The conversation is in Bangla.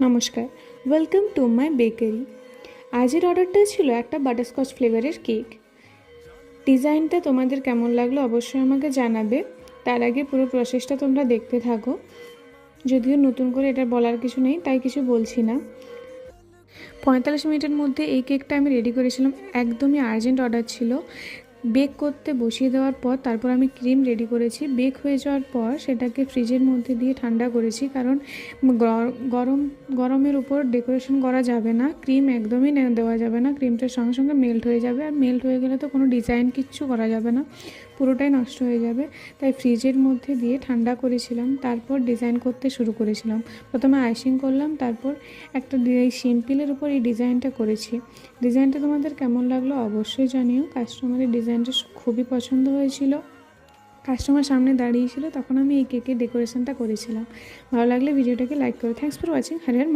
নমস্কার, ওয়েলকাম টু মাই বেকারি। আজের অর্ডারটা ছিল একটা বাটারস্কচ ফ্লেভারের কেক। ডিজাইনটা তোমাদের কেমন লাগলো অবশ্যই আমাকে জানাবে। তার আগে পুরো প্রসেসটা তোমরা দেখতে থাকো। যদিও নতুন করে এটা বলার কিছু নেই, তাই কিছু বলছি না। 45 মিনিটের মধ্যে এই কেকটা আমি রেডি করেছিলাম। একদমই আর্জেন্ট অর্ডার ছিল। বেক করতে বসিয়ে দেওয়ার পর তারপর আমি ক্রিম রেডি করেছি। বেক হয়ে যাওয়ার পর সেটাকে ফ্রিজের মধ্যে দিয়ে ঠান্ডা করেছি, কারণ গরমের উপর ডেকোরেশন করা যাবে না, ক্রিম একদমই দেওয়া যাবে না। ক্রিমটার সঙ্গে সঙ্গে মেল্ট হয়ে যাবে, আর মেল্ট হয়ে গেলে তো কোনো ডিজাইন কিচ্ছু করা যাবে না, পুরোটাই নষ্ট হয়ে যাবে। তাই ফ্রিজের মধ্যে দিয়ে ঠান্ডা করেছিলাম, তারপর ডিজাইন করতে শুরু করেছিলাম। প্রথমে আইসিং করলাম, তারপর একটা এই সিম্পলের উপর এই ডিজাইনটা করেছি। ডিজাইনটা তোমাদের কেমন লাগলো অবশ্যই জানিও। কাস্টমারের ডিজাইনটা খুবই পছন্দ হয়েছিল। কাস্টমার সামনে দাঁড়িয়েছিল, তখন আমি এই কেকের ডেকোরেশনটা করেছিলাম। ভালো লাগলে ভিডিওটাকে লাইক করো। Thanks for watching. Hare Har